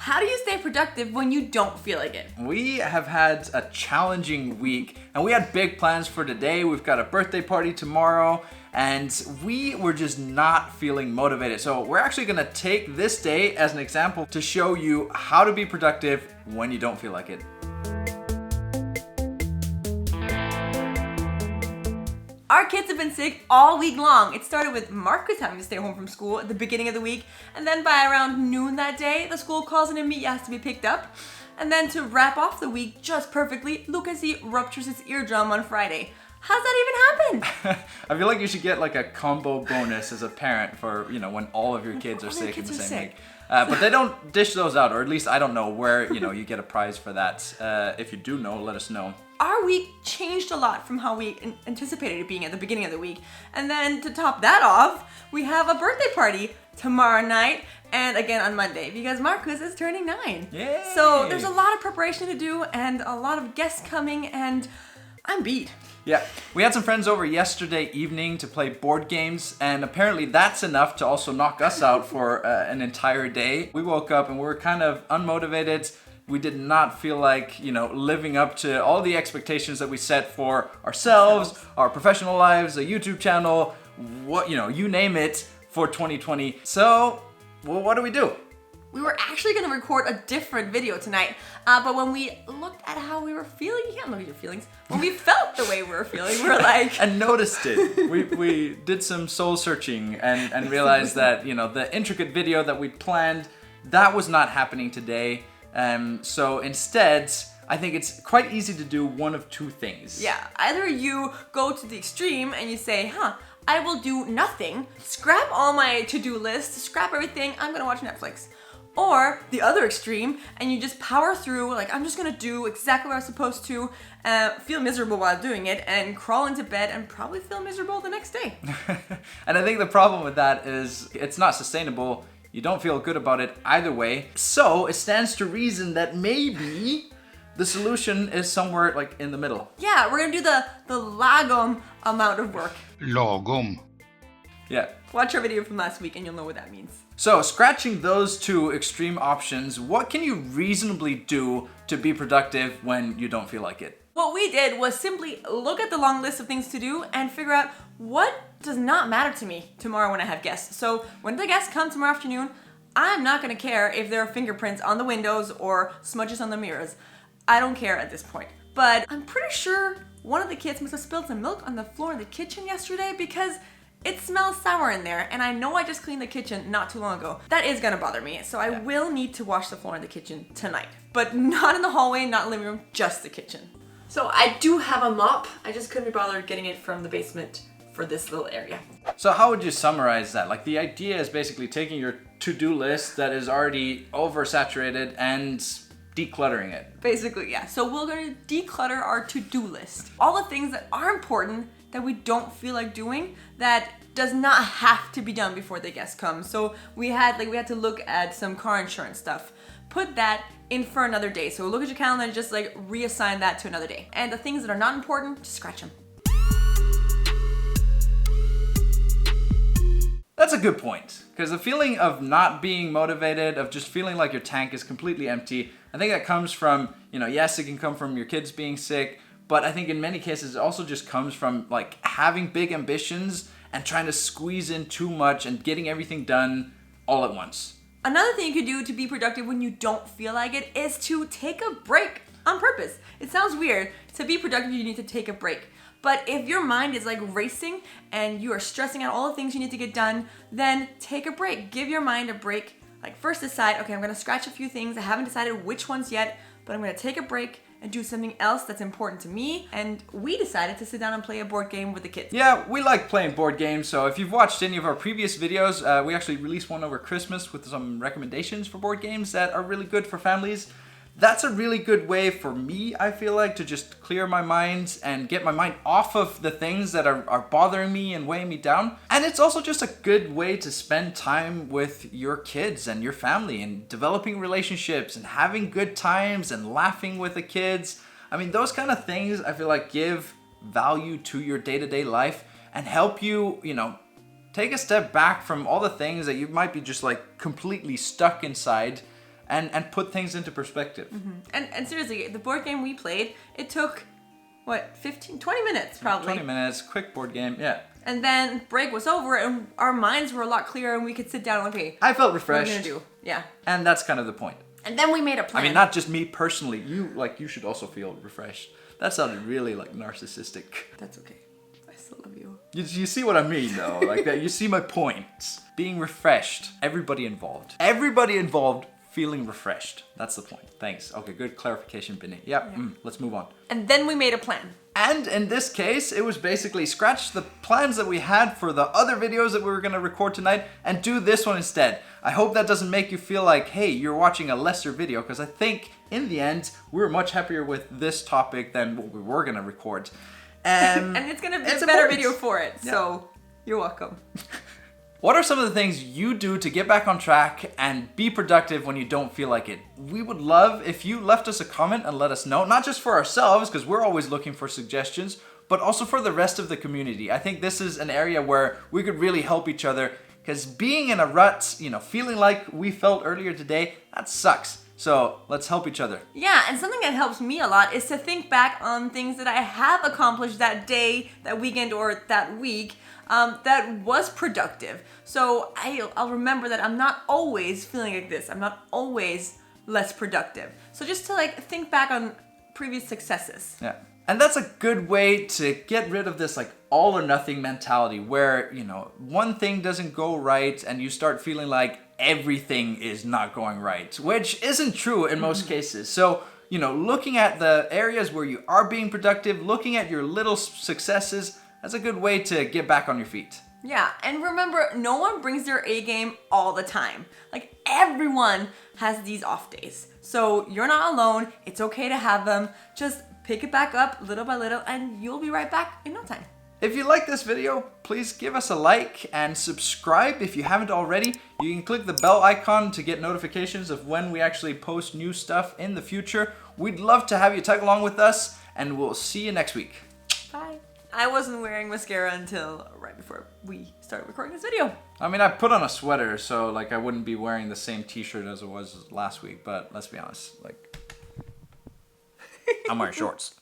How do you stay productive when you don't feel like it? We have had a challenging week and we had big plans for today. We've got a birthday party tomorrow and we were just not feeling motivated. So we're actually gonna take this day as an example to show you how to be productive when you don't feel like it. Our kids have been sick all week long. It started with Marcus having to stay home from school at the beginning of the week, and then by around noon that day, the school calls in and Mia has to be picked up. And then to wrap off the week just perfectly, Lucas ruptures his eardrum on Friday. How's that even happen? I feel like you should get like a combo bonus as a parent for, when all of your kids are sick in the same week. But they don't dish those out, or at least I don't know where, you get a prize for that. If you do know, let us know. Our week changed a lot from how we anticipated it being at the beginning of the week. And then to top that off, we have a birthday party tomorrow night and again on Monday because Marcus is turning 9. Yay! So there's a lot of preparation to do and a lot of guests coming and I'm beat. Yeah, we had some friends over yesterday evening to play board games, and apparently that's enough to also knock us out for an entire day. We woke up and we were kind of unmotivated. We did not feel like, living up to all the expectations that we set for ourselves, our professional lives, a YouTube channel, you name it for 2020. So, what do we do? We were actually going to record a different video tonight, but when we looked at how we were feeling, you can't look at your feelings. When we felt the way we were feeling, we were like... and noticed it. We did some soul searching and realized that, the intricate video that we planned, that was not happening today. So instead, I think it's quite easy to do one of two things. Yeah, either you go to the extreme and you say, I will do nothing, scrap all my to-do list, scrap everything, I'm gonna watch Netflix. Or the other extreme, and you just power through, like I'm just gonna do exactly what I was supposed to, feel miserable while doing it, and crawl into bed and probably feel miserable the next day. And I think the problem with that is it's not sustainable. You don't feel good about it either way. So it stands to reason that maybe the solution is somewhere like in the middle. Yeah, we're gonna do the lagom amount of work. Lagom. Yeah. Watch our video from last week and you'll know what that means. So scratching those two extreme options, what can you reasonably do to be productive when you don't feel like it? What we did was simply look at the long list of things to do and figure out what does not matter to me tomorrow when I have guests. So when the guests come tomorrow afternoon, I'm not gonna care if there are fingerprints on the windows or smudges on the mirrors. I don't care at this point. But I'm pretty sure one of the kids must have spilled some milk on the floor in the kitchen yesterday because it smells sour in there, and I know I just cleaned the kitchen not too long ago. That is gonna bother me, so I will need to wash the floor in the kitchen tonight. But not in the hallway, not in the living room, just the kitchen. So I do have a mop, I just couldn't be bothered getting it from the basement for this little area. So how would you summarize that? Like the idea is basically taking your to-do list that is already oversaturated and decluttering it. Basically, yeah. So we're gonna declutter our to-do list. All the things that are important that we don't feel like doing that does not have to be done before the guests come. So we had to look at some car insurance stuff. Put that in for another day. So look at your calendar and just reassign that to another day. And the things that are not important, just scratch them. That's a good point, because the feeling of not being motivated, of just feeling like your tank is completely empty, I think that comes from, yes, it can come from your kids being sick, but I think in many cases it also just comes from having big ambitions and trying to squeeze in too much and getting everything done all at once. Another thing you could do to be productive when you don't feel like it is to take a break on purpose. It sounds weird. To be productive, you need to take a break. But if your mind is racing and you are stressing out all the things you need to get done, then take a break. Give your mind a break. First decide, okay, I'm gonna scratch a few things. I haven't decided which ones yet, but I'm gonna take a break and do something else that's important to me. And we decided to sit down and play a board game with the kids. Yeah, we like playing board games. So if you've watched any of our previous videos, we actually released one over Christmas with some recommendations for board games that are really good for families. That's a really good way for me, I feel like, to just clear my mind and get my mind off of the things that are bothering me and weighing me down. And it's also just a good way to spend time with your kids and your family and developing relationships and having good times and laughing with the kids. I mean, those kind of things I feel like give value to your day-to-day life and help you, take a step back from all the things that you might be just completely stuck inside. and put things into perspective. And seriously, the board game we played, it took, 20 minutes probably. 20 minutes, quick board game, yeah. And then break was over and our minds were a lot clearer and we could sit down and okay, I felt what are we refreshed. gonna do? Yeah. And that's kind of the point. And then we made a plan. I mean, not just me personally. You should also feel refreshed. That sounded really like narcissistic. That's okay. I still love you. You see what I mean, though? Like that. You see my point. Being refreshed. Everybody involved. Everybody involved feeling refreshed. That's the point. Thanks. Okay, good clarification, Binny. Yep. Yeah. Let's move on. And then we made a plan. And in this case, it was basically scratch the plans that we had for the other videos that we were going to record tonight and do this one instead. I hope that doesn't make you feel like, hey, you're watching a lesser video, because I think in the end, we were much happier with this topic than what we were going to record. And it's going to be a better video for it. Yeah. So you're welcome. What are some of the things you do to get back on track and be productive when you don't feel like it? We would love if you left us a comment and let us know, not just for ourselves, because we're always looking for suggestions, but also for the rest of the community. I think this is an area where we could really help each other, because being in a rut, feeling like we felt earlier today, that sucks. So let's help each other. Yeah, and something that helps me a lot is to think back on things that I have accomplished that day, that weekend, or that week, that was productive. So I'll remember that I'm not always feeling like this. I'm not always less productive. So just to think back on previous successes. Yeah. And that's a good way to get rid of this all or nothing mentality where, one thing doesn't go right and you start feeling like everything is not going right, which isn't true in most cases. So, looking at the areas where you are being productive, looking at your little successes, that's a good way to get back on your feet. Yeah, and remember, no one brings their A game all the time. Everyone has these off days. So you're not alone. It's okay to have them. Just pick it back up little by little and you'll be right back in no time. If you like this video, please give us a like and subscribe if you haven't already. You can click the bell icon to get notifications of when we actually post new stuff in the future. We'd love to have you tag along with us, and we'll see you next week. Bye. I wasn't wearing mascara until right before we started recording this video. I mean, I put on a sweater, so I wouldn't be wearing the same t-shirt as it was last week, but let's be honest, I'm wearing shorts.